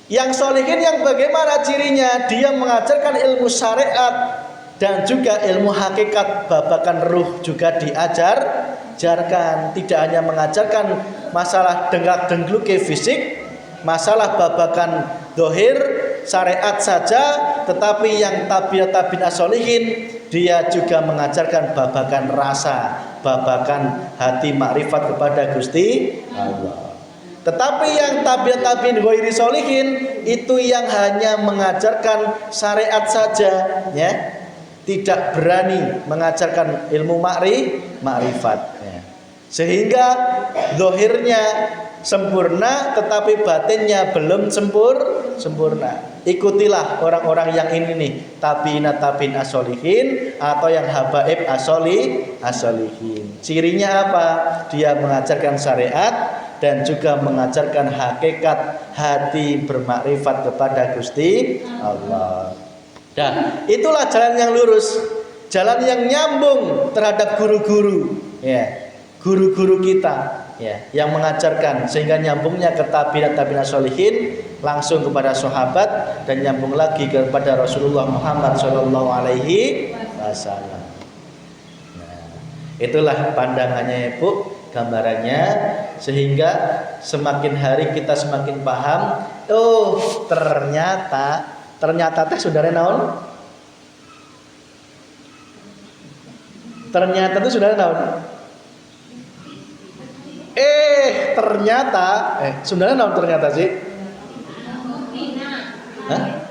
Yang solihin yang bagaimana cirinya? Dia mengajarkan ilmu syariat dan juga ilmu hakikat, babakan ruh juga diajarkan. Tidak hanya mengajarkan masalah dengluk fisik, masalah babakan dohir syariat saja, tetapi yang tabiin as-solihin dia juga mengajarkan babakan rasa, babakan hati makrifat kepada Gusti Allah. Tetapi yang tabiin ghairi solihin itu yang hanya mengajarkan syariat saja, ya. Tidak berani mengajarkan ilmu makrifat, ya. Sehingga zahirnya sempurna tetapi batinnya belum sempurna. Ikutilah orang-orang yang ini nih, tabiin as-solihin atau yang habaib as-solihin. Cirinya apa? Dia mengajarkan syariat dan juga mengajarkan hakikat hati bermakrifat kepada Gusti Allah. Nah, itulah jalan yang lurus, jalan yang nyambung terhadap guru-guru, ya, guru-guru kita, ya, yang mengajarkan sehingga nyambungnya ke tabiin as-solihin langsung kepada sahabat dan nyambung lagi kepada Rasulullah Muhammad Shallallahu Alaihi Wasallam. Nah, itulah pandangannya Ibu, gambarannya, sehingga semakin hari kita semakin paham. Oh, ternyata teh saudara naon? Ternyata itu saudara naon? Ternyata saudara naon ternyata sih? Hah?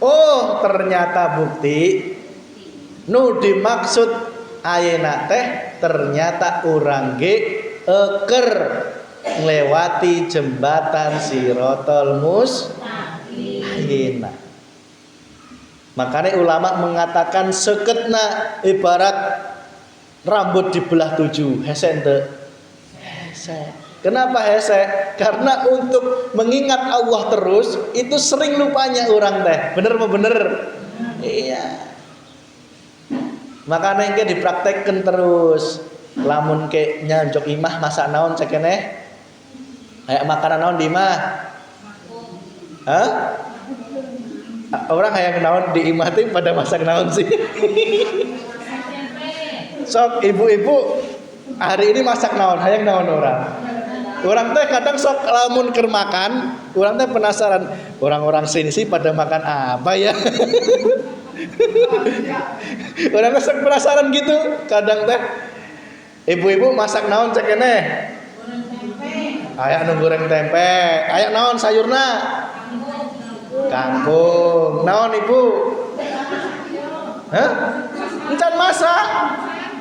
Oh, ternyata bukti nu dimaksud ayeuna teh ternyata urang ge eker nglewati jembatan Sirotol Mustaqim. Makanya ulama mengatakan seketna ibarat rambut dibelah 7, hese ente. Hese. Kenapa hese? Karena untuk mengingat Allah terus itu sering lupanya orang teh. Bener apa bener? Iya. Makanya engke dipraktekkan terus. Lamun ke nyanjok imah masak naon cek keneh? Kayak makanan naon di imah? Hah? Orang hayang naon di imah teh pada masak naon sih? Sok ibu-ibu hari ini masak naon, hayang naon orang. Orang teh kadang sok lamun keur makan, orang teh penasaran, orang-orang sini sih pada makan apa ya? Orang teh sok penasaran gitu, kadang teh ibu-ibu masak naon cek keneh? Aya nu goreng tempe, aya naon sayurna? Kangkung. Naon ibu? Hah? Encan masak.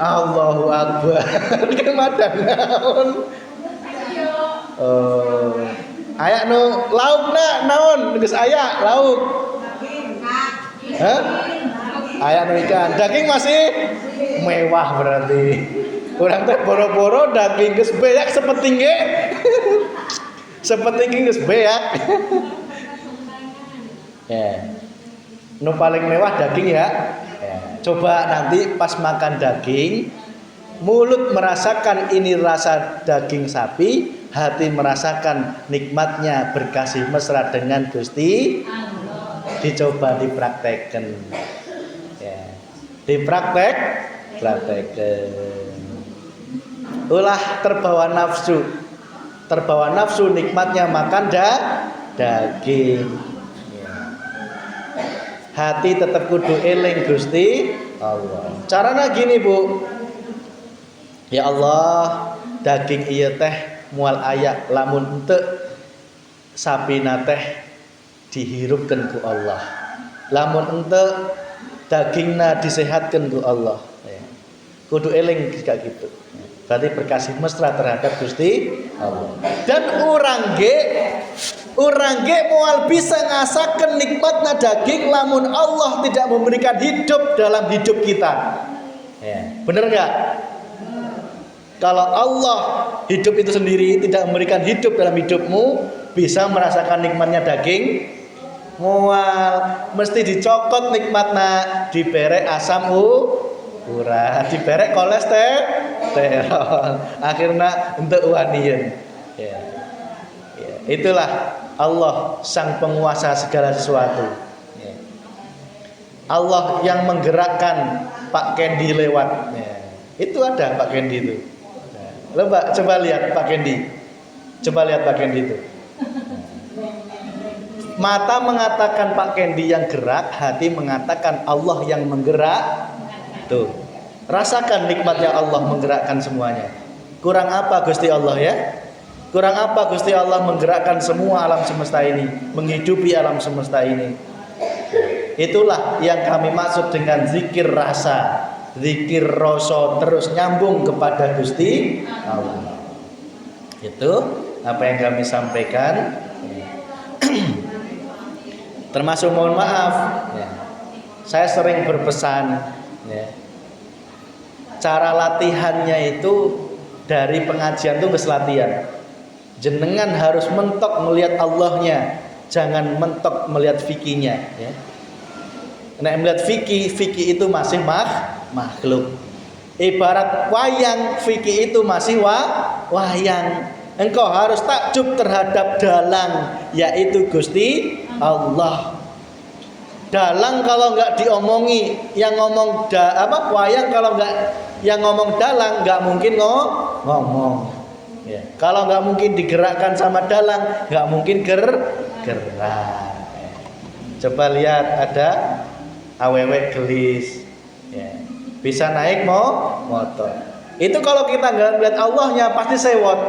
Allahu Akbar. Kan madang naon? Oh. Aya nu laukna naon? Geus aya lauk. Hah? Aya nu ikan. Daging masih mewah berarti. Urang teh boro-boro daging geus beak sepenting ge. Sepenting geus beak. Ya. Nu paling mewah daging ya. Coba nanti pas makan daging, mulut merasakan ini rasa daging sapi, hati merasakan nikmatnya berkasih mesra dengan Gusti. Dicoba dipraktekkan, ya. Praktekkan. ulah terbawa nafsu nikmatnya makan daging. Hati tetap kudu eling Gusti Allah. Caranya gini Bu, ya Allah, daging iya teh mual ayak lamun ente sapi teh dihirupkan ku Allah, lamun ente dagingna disehatkan ku Allah, kudu eling kayak gitu. Berarti berkasih mesra terhadap Gusti Allah. Dan orang ge mual bisa ngasaken nikmatna daging lamun Allah tidak memberikan hidup dalam hidup kita. Ya, bener nggak? Kalau Allah hidup itu sendiri tidak memberikan hidup dalam hidupmu, bisa merasakan nikmatnya daging, mual mesti dicokot nikmatna, diberek asam urat, diberek kolesterol, akhirnya untuk wanian. Ya. Ya, itulah Allah sang penguasa segala sesuatu. Ya. Allah yang menggerakkan Pak Kendi lewat. Ya. Itu ada Pak Kendi itu. Coba lihat Pak Kendi. Coba lihat Pak Kendi itu. Mata mengatakan Pak Kendi yang gerak, hati mengatakan Allah yang menggerak. Tuh. Rasakan nikmatnya Allah menggerakkan semuanya. Kurang apa Gusti Allah ya? Kurang apa Gusti Allah menggerakkan semua alam semesta ini, menghidupi alam semesta ini. Itulah yang kami maksud dengan zikir rasa, zikir rasa, terus nyambung kepada Gusti Allah. Itu apa yang kami sampaikan. Termasuk mohon maaf ya, saya sering berpesan ya, cara latihannya itu dari pengajian itu latihan. Jenengan harus mentok melihat Allahnya, jangan mentok melihat fikinya ya. Nek melihat fikih itu masih makhluk. Ibarat wayang, fikih itu masih wayang. Engkau harus takjub terhadap dalang, yaitu Gusti Allah. Dalang kalau nggak diomongi, yang ngomong wayang kalau nggak yang ngomong dalang nggak mungkin ngomong. Ya. Kalau nggak mungkin digerakkan sama dalang, nggak mungkin gerak. Coba lihat ada awewek gelis, ya. Bisa naik motor. Itu kalau kita nggak melihat Allahnya pasti sewot.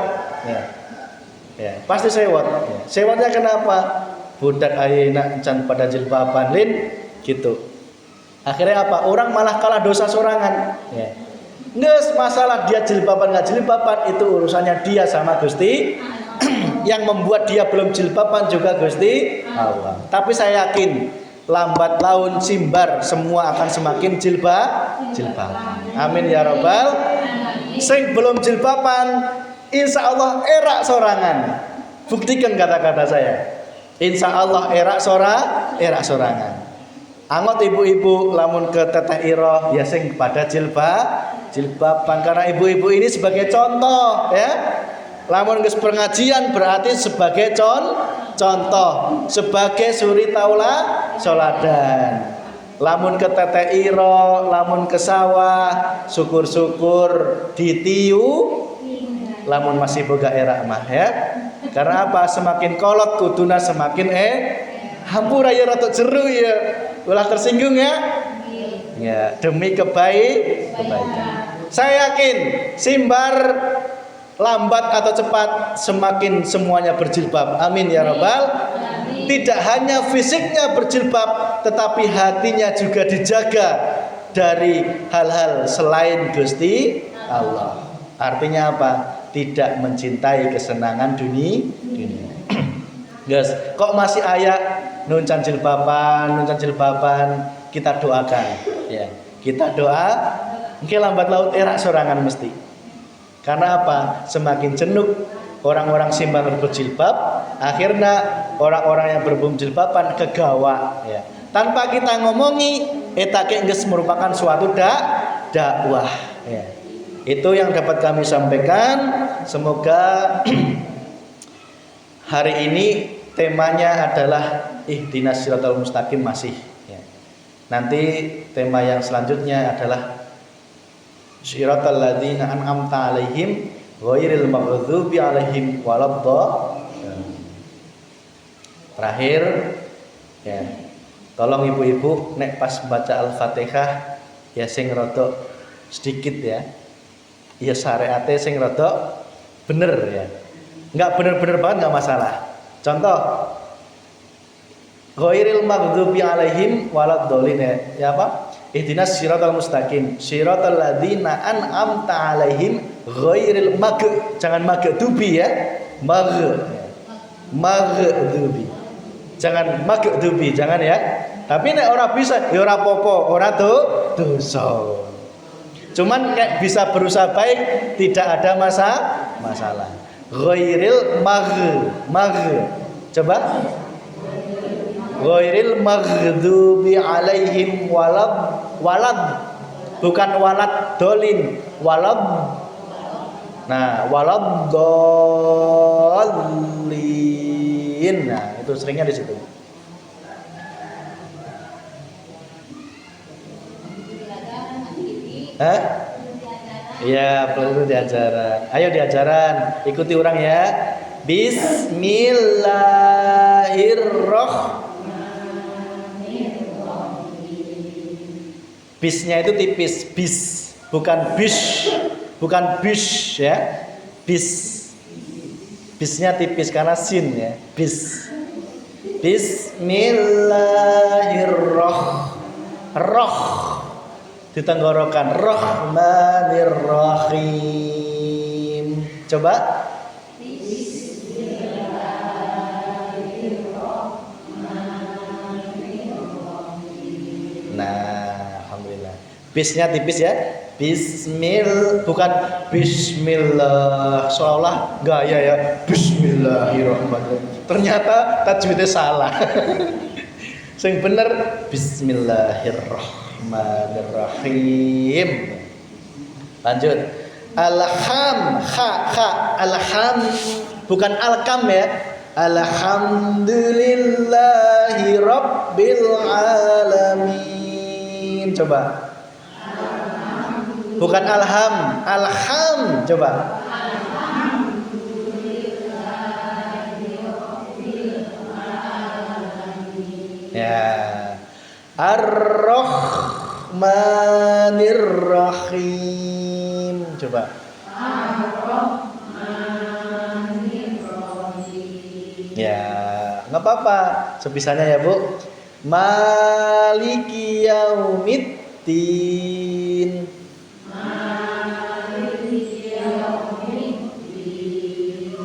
Ya, pasti sewot. Ya. Sewotnya kenapa? Budak ayeuna can pada jilbaban lin gitu. Akhirnya apa? Orang malah kalah dosa sorangan. Ya. Nges masalah dia jilbaban nggak jilbaban itu urusannya dia sama Gusti. Yang membuat dia belum jilbaban juga Gusti Allah. Tapi saya yakin lambat laun simbar semua akan semakin jilbaban. Amin ya robbal. Sing belum jilbaban insya Allah erak sorangan. Buktikan kata-kata saya. Insya Allah erak sorangan. Angot ibu-ibu lamun ke teteh iroh ya sing pada jilbaban karena ibu-ibu ini sebagai contoh ya. Lamun geus pengajian berarti sebagai contoh, sebagai suri taula soladan. Lamun ke teteh iroh, lamun ke sawah, syukur-syukur ditiu. Lamun masih boga erak mah ya. Karena apa? Semakin kolot kuduna semakin hampura ya rada jeru ya. Ulah tersinggung ya. Ya, demi kebaikan. Saya yakin simbar lambat atau cepat semakin semuanya berjilbab. Amin ya rabbal. Tidak hanya fisiknya berjilbab, tetapi hatinya juga dijaga dari hal-hal selain Gusti Allah. Artinya apa? Tidak mencintai kesenangan dunia. Guys, kok masih ayat nuncan jilbaban, kita doakan ya. Kita doa mungkin lambat laut erak sorangan mesti. Karena apa? Semakin jenuh orang-orang simpan berjilbab, akhirnya orang-orang yang berbum jilbaban kegawa ya. Tanpa kita ngomongi etake geus merupakan suatu dakwah ya. Itu yang dapat kami sampaikan. Semoga hari ini temanya adalah ihdinas siratal mustaqim masih ya. Nanti tema yang selanjutnya adalah Siratal ladzina an'amta 'alaihim ghairil maghdubi 'alaihim waladdallin. Terakhir ya. Tolong ibu-ibu nek pas baca Al-Fatihah ya sing rada sedikit ya. Ya syariate sing rada bener ya. Enggak bener-bener banget enggak masalah. Contoh ghairil maghdubi 'alaihim waladdallin ya apa? Ihdinas siratal mustaqim siratal ladzina an'amta 'alaihim ghairil jangan maghdubi ya. Maghdubi. Jangan maghdubi, jangan ya. Tapi nek ora bisa ya ora apa-apa, ora dosa. Cuman kayak bisa berusaha baik, tidak ada masalah. Ghairil coba ghairil maghdubi alaihim walad bukan walad dolin nah walad dolin, nah itu seringnya di situ. Iya, perlu diajaran. Ayo diajaran, ikuti orang ya. Bismillahirrahmanirrahim. Bisnya itu tipis, bukan bish ya. Bisnya tipis karena sin ya. Bismillahirrahmanirrahim. Ditenggorokan Rahmanirrahim. Coba. Nah, alhamdulillah. Bisnya tipis ya. Bukan bismillah. Seolah gaya ya. Bismillahirrahmanirrahim. Ternyata tajwidnya salah. Sing bener bismillahirrahmanirrahim. Lanjut. Alham bukan alkam ya. Alhamdulillahi rabbil alamin. Coba. Bukan alham coba. Ya. Ar-Rahmanir-Rahim. Coba. Ar-Rahmanir-Rahim. Ya, nggak apa-apa. Sebisanya ya Bu. Maliki yaumiddin.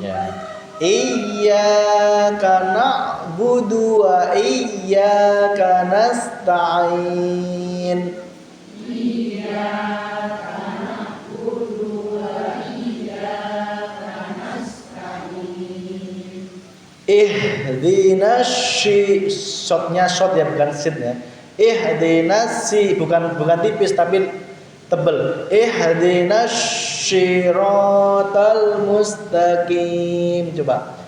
Ya. Iyyaka na'budu wa iyyaka nasta'in. Iyyaka na'budu wa iyyaka nasta'in. Ihdinas shotnya shot ya bukan sit ya. Ihdinas bukan tipis tapi tebel. Ihdinas shiratal mustaqim. Coba.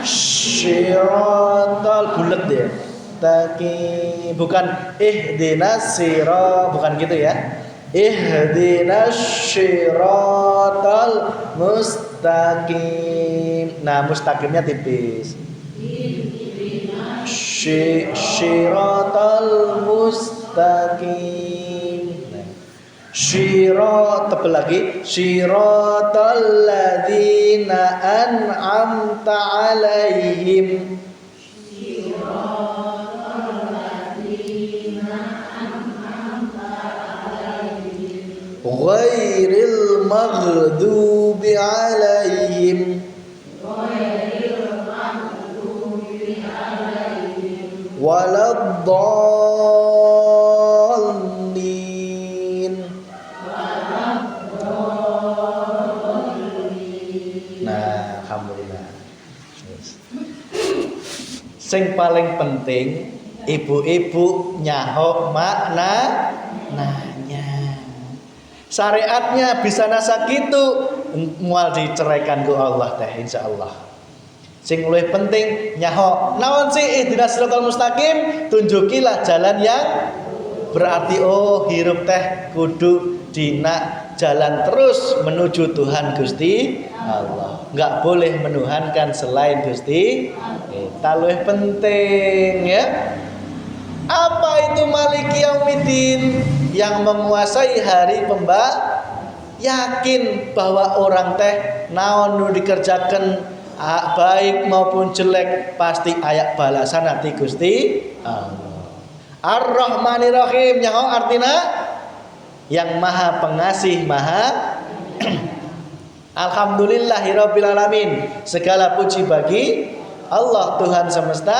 Shiratal bulat ya. Mustaqim. Bukan ihdinas sira, bukan gitu ya. Ihdinas shiratal mustaqim. Nah, mustaqimnya tipis. Shiratal mustaqim. Shira tebel lagi. Shiratal ladzina an'amta 'alaihim. Ghairil maghdubi 'alaihim. Waladdallin. Nah, alhamdulillah. Sing paling penting ibu-ibu nyaho maknanya. Syariatnya bisa nasak itu mual diceraikan ku Allah teh insyaallah. Sing luwih penting nyaho naon sih ihdinas siratal mustaqim, tunjukilah jalan yang berarti hirup teh kudu dina jalan terus menuju Tuhan Gusti Allah. Enggak boleh menuhankan selain Gusti. Kita lebih penting ya. Apa itu Maliki Yaumiddin? Yang menguasai hari yakin bahwa orang teh naon nu dikerjakan baik maupun jelek pasti aya balasan nanti Gusti Allah. Ar-Rahmanir Rahim nyaho artina yang maha pengasih maha Alhamdulillahirabbil alamin. Segala puji bagi Allah Tuhan semesta.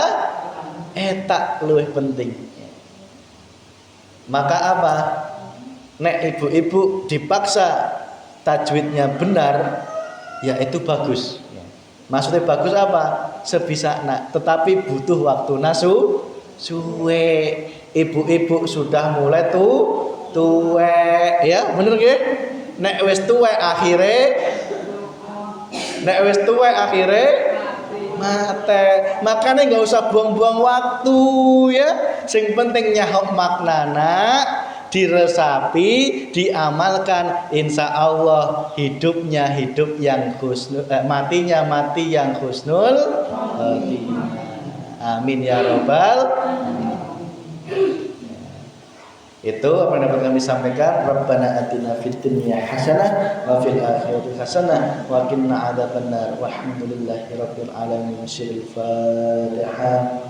Eta luwih penting. Maka apa? Nek ibu-ibu dipaksa tajwidnya benar, ya itu bagus. Maksudnya bagus apa? Sebisa nak, tetapi butuh waktu suwe. Ibu-ibu sudah mulai tuwe, ya bener nggih? Nek wis tuwe akhire mate. Makanya nggak usah buang-buang waktu ya. Sing penting nyahok maknana, diresapi, diamalkan. Insya Allah hidupnya hidup yang husnul, matinya mati yang husnul. Amin ya robbal. Itu apa yang dapat kami sampaikan. Rabbana atina fid dunya hasanah wa fil akhirati hasanah wa qina adzabannar. Walhamdulillahirabbil alamin. Al-Fatihah.